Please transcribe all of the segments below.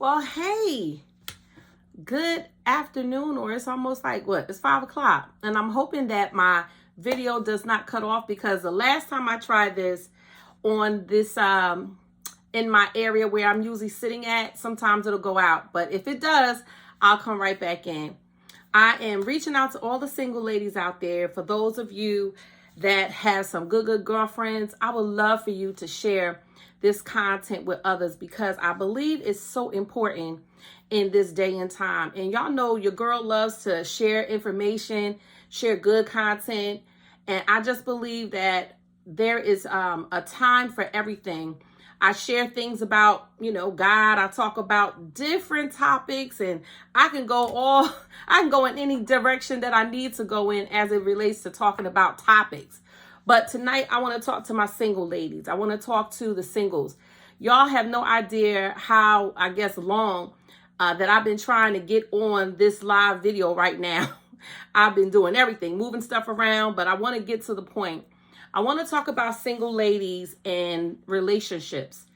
Well, hey, good afternoon, or it's almost like what? It's 5 o'clock. And I'm hoping that my video does not cut off because the last time I tried this on this in my area where I'm usually sitting at, sometimes it'll go out. But if it does, I'll come right back in. I am reaching out to all the single ladies out there. For those of you that have some good girlfriends, I would love for you to share this content with others because I believe it's so important in this day and time. And y'all know your girl loves to share information, share good content. And I just believe that there is a time for everything. I share things about, God. I talk about different topics and I can go in any direction that I need to go in as it relates to talking about topics. But tonight I want to talk to my single ladies. I want to talk to the singles. Y'all have no idea how, long that I've been trying to get on this live video right now. I've been doing everything, moving stuff around, but I want to get to the point. I want to talk about single ladies and relationships.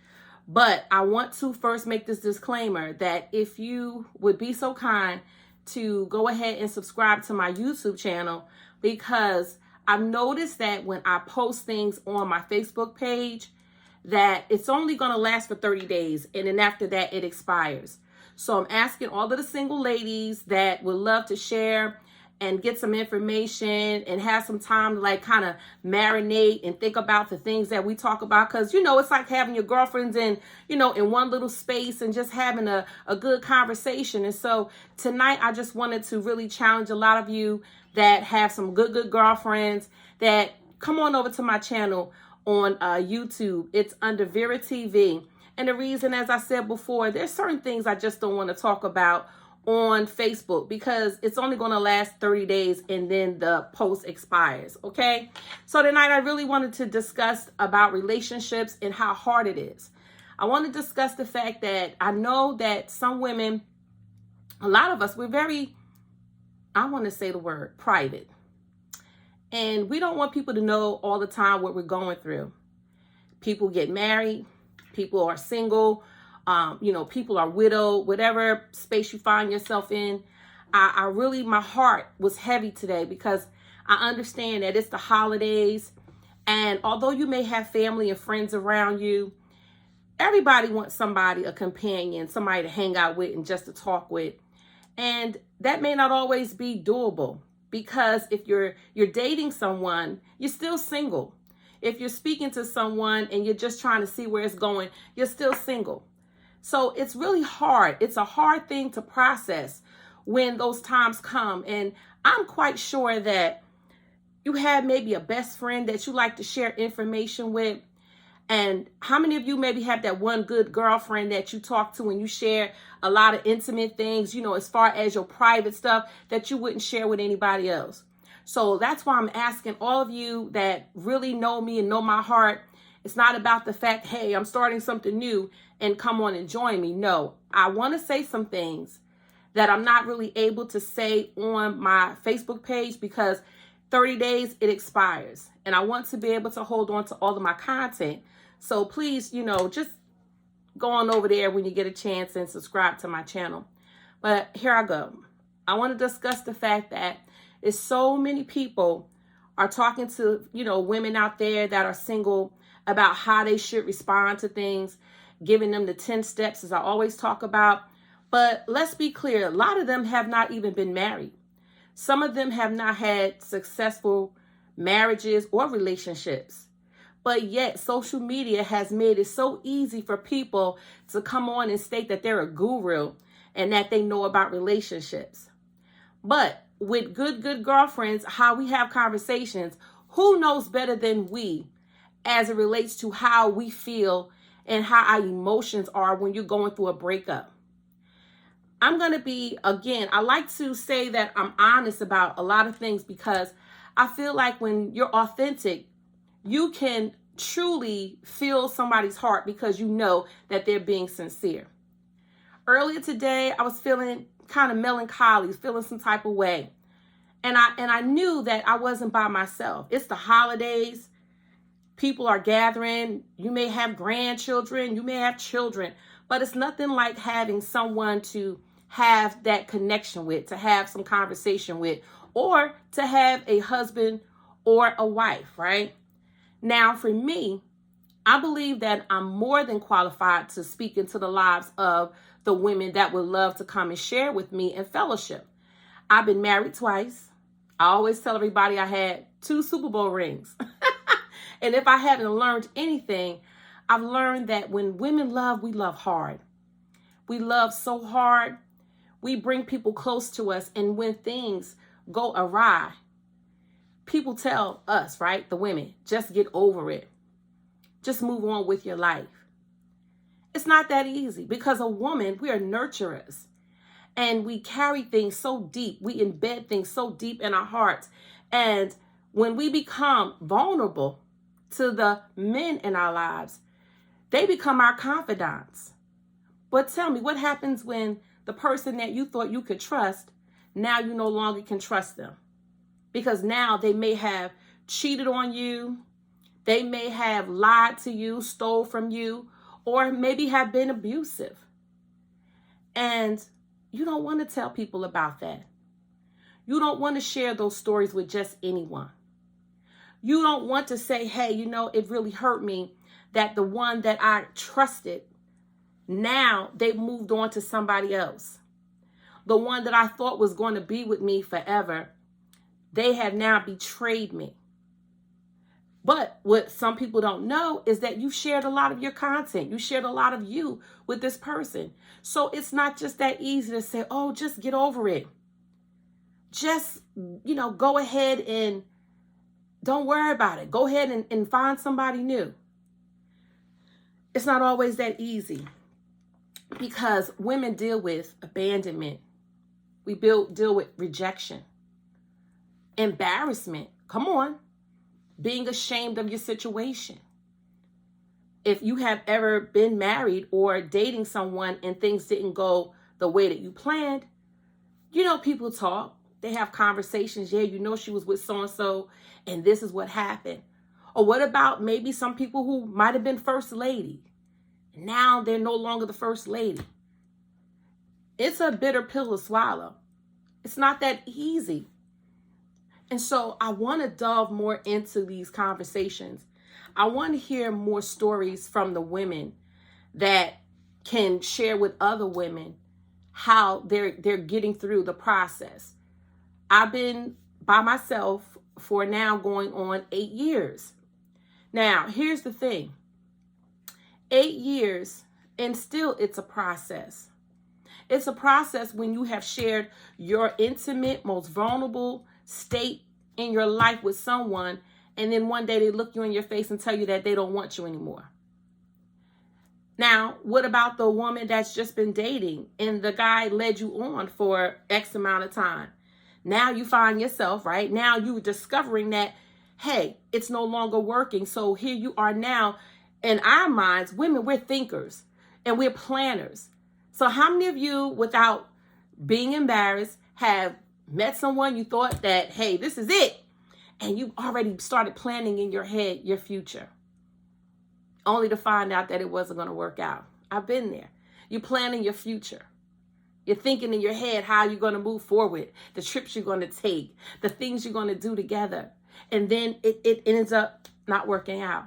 But I want to first make this disclaimer that if you would be so kind to go ahead and subscribe to my YouTube channel, because I've noticed that when I post things on my Facebook page, that it's only going to last for 30 days. And then after that, it expires. So I'm asking all of the single ladies that would love to share and get some information and have some time to kind of marinate and think about the things that we talk about. Because, it's like having your girlfriends in one little space and just having a good conversation. And so tonight, I just wanted to really challenge a lot of you that have some good girlfriends that come on over to my channel on YouTube. It's under Vera TV. And the reason, as I said before, there's certain things I just don't want to talk about on Facebook because it's only going to last 30 days and then the post expires. Okay. So tonight I really wanted to discuss about relationships and how hard it is. I want to discuss the fact that I know that some women, a lot of us, we're very, I want to say the word private. And we don't want people to know all the time what we're going through. People get married. People are single. People are widowed, whatever space you find yourself in. I really, my heart was heavy today because I understand that it's the holidays. And although you may have family and friends around you, everybody wants somebody, a companion, somebody to hang out with and just to talk with. And that may not always be doable because if you're dating someone, you're still single. If you're speaking to someone and you're just trying to see where it's going, you're still single. So it's really hard. It's a hard thing to process when those times come. And I'm quite sure that you have maybe a best friend that you like to share information with. And how many of you maybe have that one good girlfriend that you talk to and you share a lot of intimate things, as far as your private stuff that you wouldn't share with anybody else? So that's why I'm asking all of you that really know me and know my heart. It's not about the fact, hey, I'm starting something new and come on and join me. No, I want to say some things that I'm not really able to say on my Facebook page because 30 days it expires. And I want to be able to hold on to all of my content. So please, just go on over there when you get a chance and subscribe to my channel. But here I go. I want to discuss the fact that it's so many people are talking to, women out there that are single about how they should respond to things, giving them the 10 steps, as I always talk about. But let's be clear, a lot of them have not even been married. Some of them have not had successful marriages or relationships. But yet social media has made it so easy for people to come on and state that they're a guru and that they know about relationships. But with good girlfriends, how we have conversations, who knows better than we as it relates to how we feel and how our emotions are when you're going through a breakup. I'm going to be, again, I like to say that I'm honest about a lot of things because I feel like when you're authentic, you can truly feel somebody's heart because you know that they're being sincere. Earlier today, I was feeling kind of melancholy, feeling some type of way. And I knew that I wasn't by myself. It's the holidays. People are gathering. You may have grandchildren. You may have children. But it's nothing like having someone to have that connection with, to have some conversation with, or to have a husband or a wife, right? Now, for me, I believe that I'm more than qualified to speak into the lives of the women that would love to come and share with me in fellowship. I've been married twice. I always tell everybody I had 2 Super Bowl rings. And if I haven't learned anything, I've learned that when women love, we love hard. We love so hard. We bring people close to us. And when things go awry, people tell us, right, the women, just get over it. Just move on with your life. It's not that easy because a woman, we are nurturers. And we carry things so deep. We embed things so deep in our hearts. And when we become vulnerable to the men in our lives, they become our confidants. But tell me, what happens when the person that you thought you could trust, now you no longer can trust them? Because now they may have cheated on you. They may have lied to you, stole from you, or maybe have been abusive. And you don't want to tell people about that. You don't want to share those stories with just anyone. You don't want to say, hey, you know, it really hurt me that the one that I trusted, now they've moved on to somebody else. The one that I thought was going to be with me forever, they have now betrayed me. But what some people don't know is that you shared a lot of your content. You shared a lot of you with this person. So it's not just that easy to say, oh, just get over it. Just, go ahead and don't worry about it. Go ahead and find somebody new. It's not always that easy because women deal with abandonment. We deal with rejection, embarrassment. Come on. Being ashamed of your situation. If you have ever been married or dating someone and things didn't go the way that you planned, people talk. They have conversations. Yeah, she was with so-and-so and this is what happened. Or what about maybe some people who might have been first lady? Now they're no longer the first lady. It's a bitter pill to swallow. It's not that easy. And so I want to delve more into these conversations. I want to hear more stories from the women that can share with other women how they're getting through the process. I've been by myself for now going on 8 years. Now, here's the thing. 8 years and still it's a process. It's a process when you have shared your intimate, most vulnerable state in your life with someone, and then one day they look you in your face and tell you that they don't want you anymore. Now, what about the woman that's just been dating and the guy led you on for X amount of time? Now you find yourself, right? Now you're discovering that, hey, it's no longer working. So here you are now. In our minds, women, we're thinkers and we're planners. So how many of you, without being embarrassed, have met someone you thought that, hey, this is it, and you already started planning in your head your future, only to find out that it wasn't going to work out? I've been there. You're planning your future. You're thinking in your head how you're going to move forward, the trips you're going to take, the things you're going to do together, and then it ends up not working out.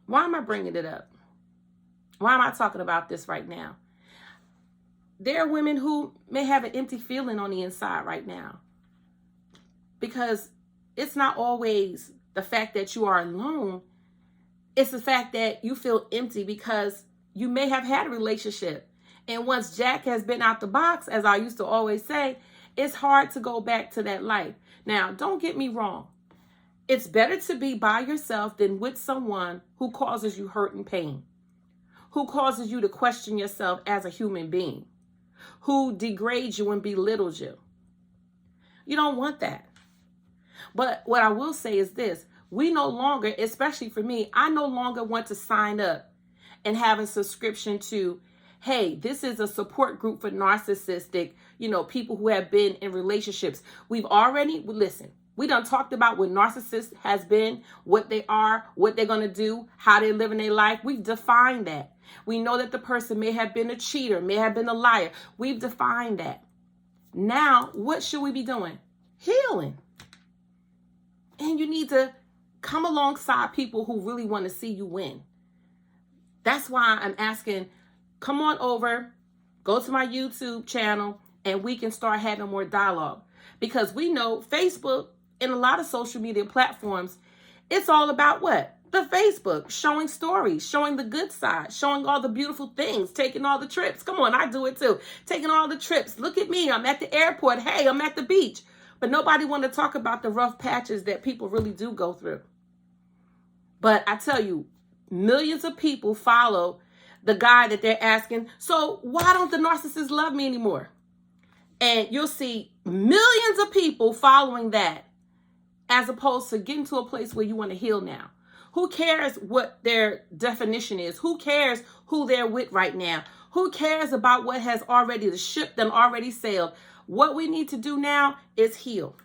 Why am I bringing it up? Why am I talking about this right now? There are women who may have an empty feeling on the inside right now because it's not always the fact that you are alone. It's the fact that you feel empty because you may have had a relationship. And once Jack has been out the box, as I used to always say, it's hard to go back to that life. Now, don't get me wrong. It's better to be by yourself than with someone who causes you hurt and pain, who causes you to question yourself as a human being, who degrades you and belittles you. You don't want that. But what I will say is this. We no longer, especially for me, I no longer want to sign up and have a subscription to, hey, this is a support group for narcissistic, people who have been in relationships. We've We done talked about what narcissist has been, what they are, what they're going to do, how they live in their life. We've defined that. We know that the person may have been a cheater, may have been a liar. We've defined that. Now, what should we be doing? Healing. And you need to come alongside people who really want to see you win. That's why I'm asking, come on over, go to my YouTube channel, and we can start having more dialogue. Because we know Facebook and a lot of social media platforms, it's all about what? The Facebook, showing stories, showing the good side, showing all the beautiful things, taking all the trips. Come on, I do it too. Taking all the trips. Look at me, I'm at the airport. Hey, I'm at the beach. But nobody want to talk about the rough patches that people really do go through. But I tell you, millions of people follow the guy that they're asking, so why don't the narcissists love me anymore? And you'll see millions of people following that, as opposed to getting to a place where you want to heal now. Who cares what their definition is? Who cares who they're with right now? Who cares about what has already, the ship done already sailed? What we need to do now is heal.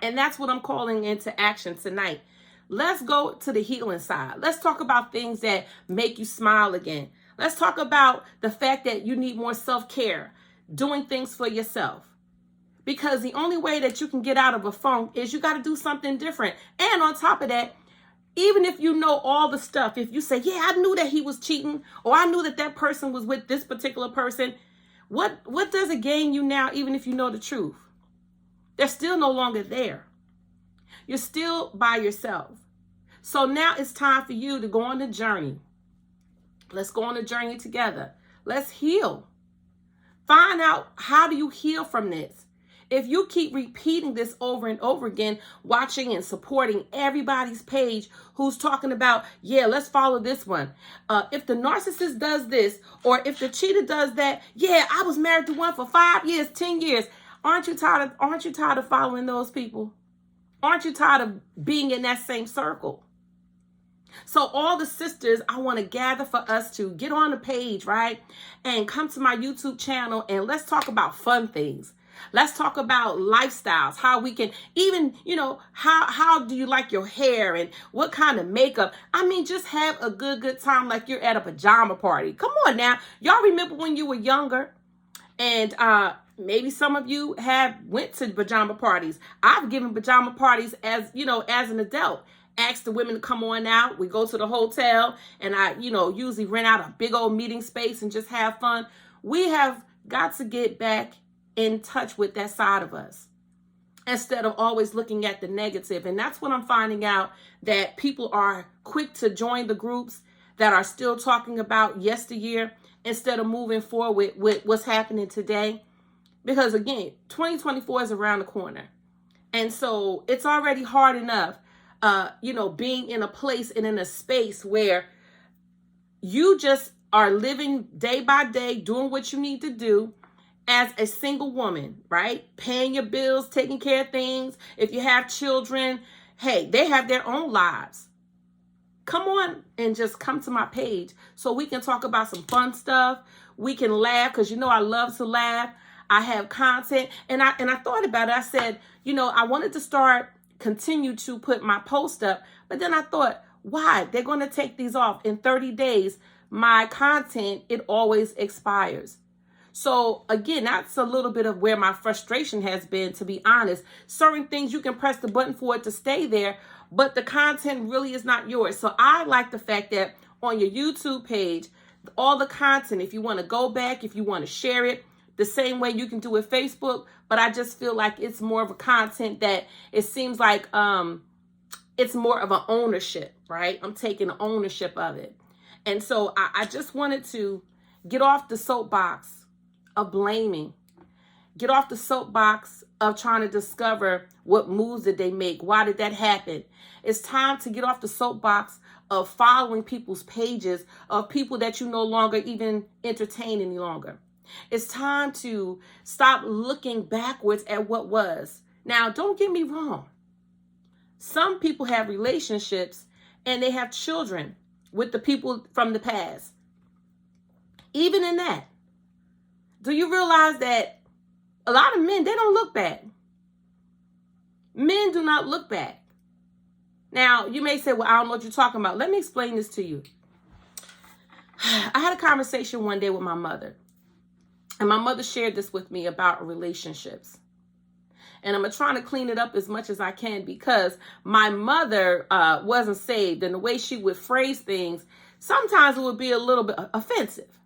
And that's what I'm calling into action tonight. Let's go to the healing side. Let's talk about things that make you smile again. Let's talk about the fact that you need more self-care, doing things for yourself. Because the only way that you can get out of a funk is you got to do something different. And on top of that, even if you know all the stuff, if you say, yeah, I knew that he was cheating, or I knew that that person was with this particular person, what does it gain you now, even if you know the truth? They're still no longer there. You're still by yourself. So now it's time for you to go on the journey. Let's go on the journey together. Let's heal. Find out, how do you heal from this? If you keep repeating this over and over again, watching and supporting everybody's page who's talking about, yeah, let's follow this one. If the narcissist does this, or if the cheater does that, yeah, I was married to one for 5 years, 10 years. Aren't you tired of following those people? Aren't you tired of being in that same circle? So all the sisters, I want to gather for us to get on the page, right? And come to my YouTube channel and let's talk about fun things. Let's talk about lifestyles, how we can even, how do you like your hair and what kind of makeup? I mean, just have a good time like you're at a pajama party. Come on now. Y'all remember when you were younger? And maybe some of you have went to pajama parties. I've given pajama parties as an adult. Ask the women to come on out. We go to the hotel and I, usually rent out a big old meeting space and just have fun. We have got to get back in touch with that side of us instead of always looking at the negative. And that's what I'm finding out, that people are quick to join the groups that are still talking about yesteryear instead of moving forward with what's happening today. Because again, 2024 is around the corner. And so it's already hard enough, being in a place and in a space where you just are living day by day, doing what you need to do as a single woman, right? Paying your bills, taking care of things. If you have children, hey, they have their own lives. Come on and just come to my page so we can talk about some fun stuff. We can laugh, because I love to laugh. I have content. And I thought about it. I said, I wanted to continue to put my post up, but then I thought, why? They're going to take these off. In 30 days, my content, it always expires. So again, that's a little bit of where my frustration has been, to be honest. Certain things you can press the button for it to stay there, but the content really is not yours. So I like the fact that on your YouTube page, all the content, if you want to go back, if you want to share it, the same way you can do with Facebook, but I just feel like it's more of a content that it seems like it's more of an ownership, right? I'm taking ownership of it. And so I just wanted to get off the soapbox of blaming, get off the soapbox of trying to discover what moves did they make. Why did that happen? It's time to get off the soapbox of following people's pages of people that you no longer even entertain any longer. It's time to stop looking backwards at what was. Now, don't get me wrong. Some people have relationships and they have children with the people from the past. Even in that, do you realize that a lot of men, they don't look back? Men do not look back. Now, you may say, well, I don't know what you're talking about. Let me explain this to you. I had a conversation one day with my mother. And my mother shared this with me about relationships. And I'm trying to clean it up as much as I can because my mother wasn't saved. And the way she would phrase things, sometimes it would be a little bit offensive.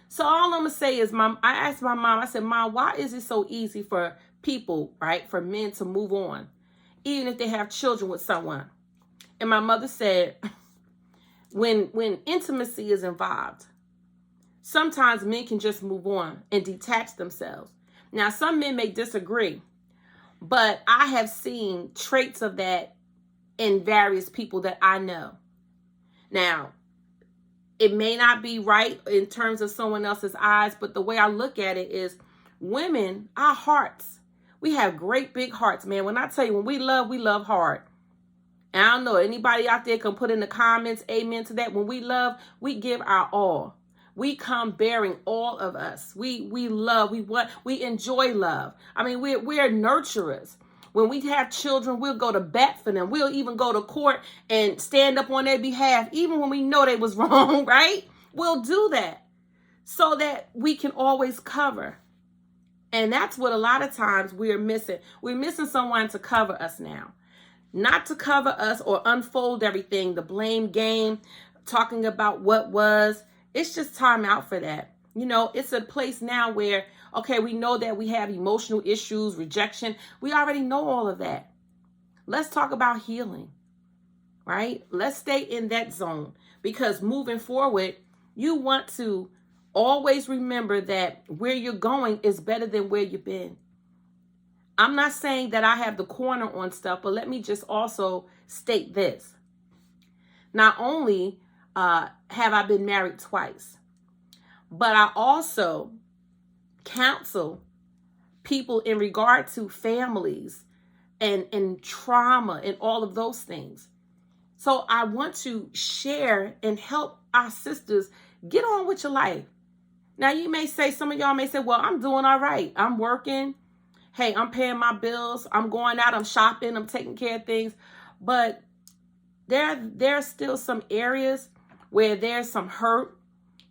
So all I'm going to say is, I asked my mom, I said, Mom, why is it so easy for people, right, for men to move on, even if they have children with someone? And my mother said, when intimacy is involved, sometimes men can just move on and detach themselves. Now, some men may disagree, but I have seen traits of that in various people that I know. Now, it may not be right in terms of someone else's eyes, but the way I look at it is women, our hearts, we have great big hearts, man. When I tell you, when we love hard. And I don't know, anybody out there can put in the comments, amen to that. When we love, we give our all. We come bearing all of us. We love, we enjoy love. I mean, we're nurturers. When we have children, we'll go to bat for them. We'll even go to court and stand up on their behalf, even when we know they was wrong, right? We'll do that so that we can always cover. And that's what a lot of times we're missing. We're missing someone to cover us now. Not to cover us or unfold everything, the blame game, talking about what was. It's just time out for that. You know, it's a place now where, okay, we know that we have emotional issues, rejection. We already know all of that. Let's talk about healing, right? Let's stay in that zone because moving forward, you want to always remember that where you're going is better than where you've been. I'm not saying that I have the corner on stuff, but let me just also state this. Not only have I been married twice, but I also counsel people in regard to families and trauma and all of those things. So I want to share and help our sisters get on with your life. Now you may say, some of y'all may say, well, I'm doing all right. I'm working. Hey, I'm paying my bills. I'm going out. I'm shopping. I'm taking care of things. But there's still some areas where there's some hurt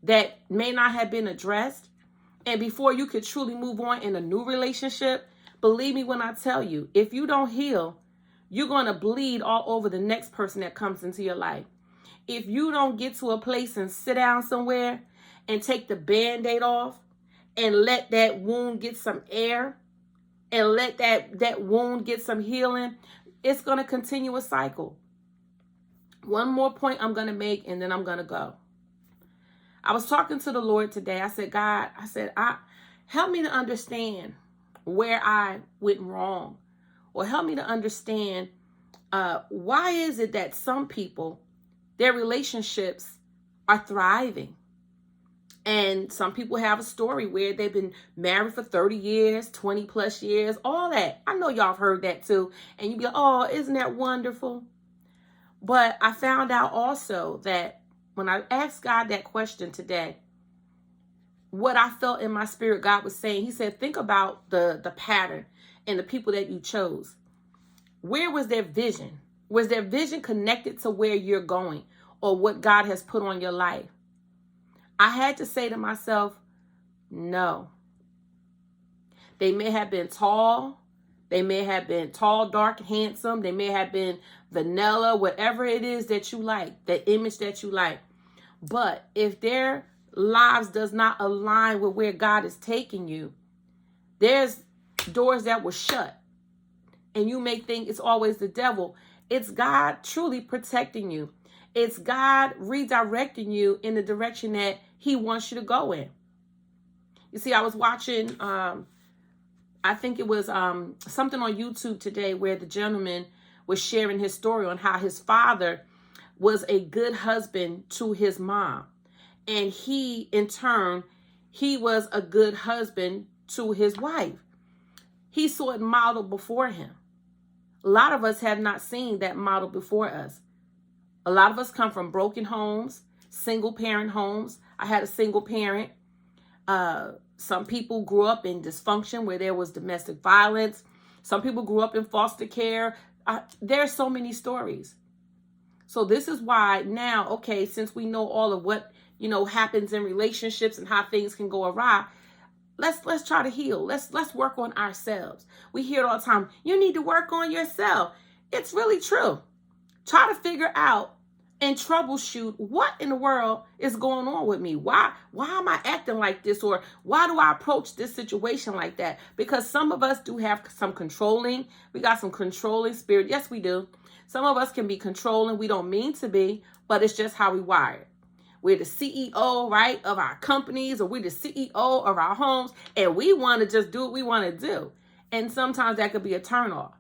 that may not have been addressed. And before you could truly move on in a new relationship, believe me when I tell you, if you don't heal, you're going to bleed all over the next person that comes into your life. If you don't get to a place and sit down somewhere and take the Band-Aid off and let that wound get some air and let that wound get some healing, it's going to continue a cycle. One more point I'm going to make and then I'm going to go. I was talking to the Lord today. I said, God, help me to understand where I went wrong, or help me to understand why is it that some people, their relationships are thriving. And some people have a story where they've been married for 30 years, 20 plus years, all that. I know y'all have heard that too. And you'd be like, oh, isn't that wonderful? But I found out also that when I asked God that question today, what I felt in my spirit God was saying, he said, think about the pattern and the people that you chose. Where was their vision? Was their vision connected to where you're going or what God has put on your life? I had to say to myself, no. They may have been tall. They may have been tall, dark, handsome. They may have been vanilla, whatever it is that you like, the image that you like. But if their lives does not align with where God is taking you, there's doors that were shut. And you may think it's always the devil. It's God truly protecting you. It's God redirecting you in the direction that he wants you to go in. You see, I was watching, I think it was something on YouTube today where the gentleman was sharing his story on how his father was a good husband to his mom. And he, in turn, he was a good husband to his wife. He saw it modeled before him. A lot of us have not seen that model before us. A lot of us come from broken homes, single parent homes. I had a single parent. Some people grew up in dysfunction where there was domestic violence. Some people grew up in foster care. There are so many stories. So this is why now, okay, since we know all of what, happens in relationships and how things can go awry, let's try to heal. Let's work on ourselves. We hear it all the time. You need to work on yourself. It's really true. Try to figure out and troubleshoot what in the world is going on with me. Why am I acting like this? Or why do I approach this situation like that? Because some of us do have some controlling. We got some controlling spirit. Yes, we do. Some of us can be controlling. We don't mean to be, but it's just how we wired. We're the CEO, right, of our companies, or we're the CEO of our homes, and we want to just do what we want to do. And sometimes that could be a turnoff.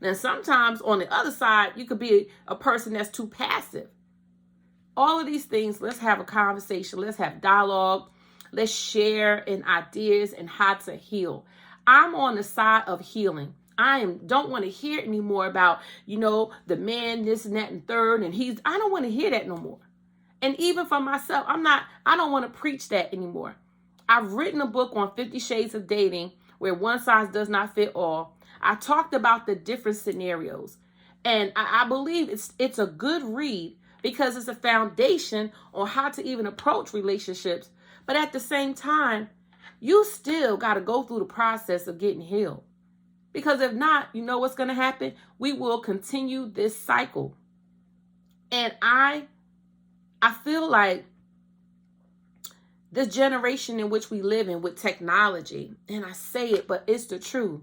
And sometimes on the other side, you could be a person that's too passive. All of these things, let's have a conversation. Let's have dialogue. Let's share in ideas and how to heal. I'm on the side of healing. Don't want to hear anymore about, the man, this and that and third, and I don't want to hear that no more. And even for myself, I don't want to preach that anymore. I've written a book on 50 Shades of Dating, where one size does not fit all. I talked about the different scenarios, and I believe it's a good read because it's a foundation on how to even approach relationships. But at the same time, you still got to go through the process of getting healed. Because if not, you know what's going to happen? We will continue this cycle. And I feel like this generation in which we live in with technology, and I say it, but it's the truth.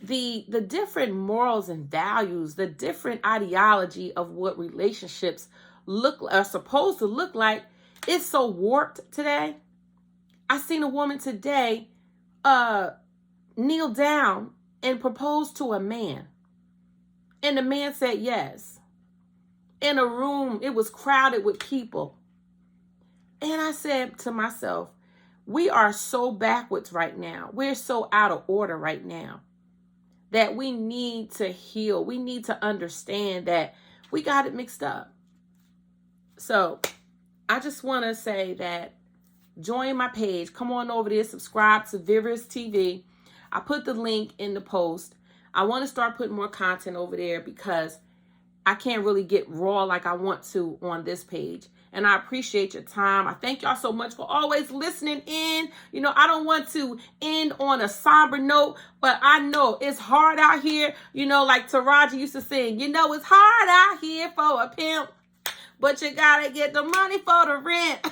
The different morals and values, the different ideology of what relationships are supposed to look like, is so warped today. I seen a woman today kneel down and propose to a man. And the man said yes. In a room, it was crowded with people. And I said to myself, we are so backwards right now. We're so out of order right now that we need to heal. We need to understand that we got it mixed up. So I just want to say that join my page. Come on over there. Subscribe to Vivers TV. I put the link in the post. I want to start putting more content over there because I can't really get raw like I want to on this page. And I appreciate your time. I thank y'all so much for always listening in. I don't want to end on a somber note, but I know it's hard out here. Like Taraji used to sing, it's hard out here for a pimp, but you got to get the money for the rent.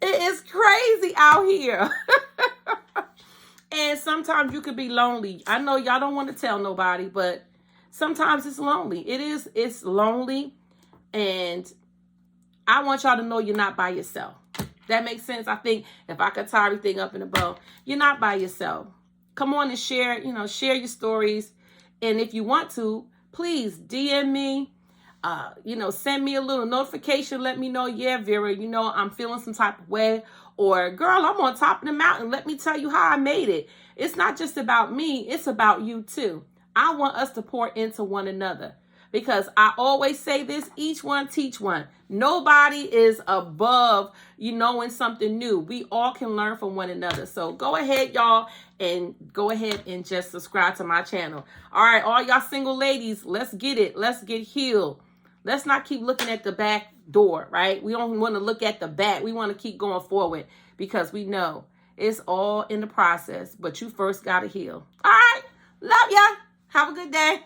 It is crazy out here. And sometimes you could be lonely. I know y'all don't want to tell nobody, but sometimes it's lonely. It's lonely. And I want y'all to know you're not by yourself. That makes sense. I think if I could tie everything up in a bow, you're not by yourself. Come on and share your stories. And if you want to, please DM me. Send me a little notification. Let me know, yeah, Vera, I'm feeling some type of way. Or, girl, I'm on top of the mountain. Let me tell you how I made it. It's not just about me. It's about you, too. I want us to pour into one another. Because I always say this, each one teach one. Nobody is above, knowing something new. We all can learn from one another. So go ahead, y'all, and go ahead and just subscribe to my channel. All right, all y'all single ladies, let's get it. Let's get healed. Let's not keep looking at the back door, right? We don't want to look at the back. We want to keep going forward because we know it's all in the process. But you first got to heal. All right. Love ya. Have a good day.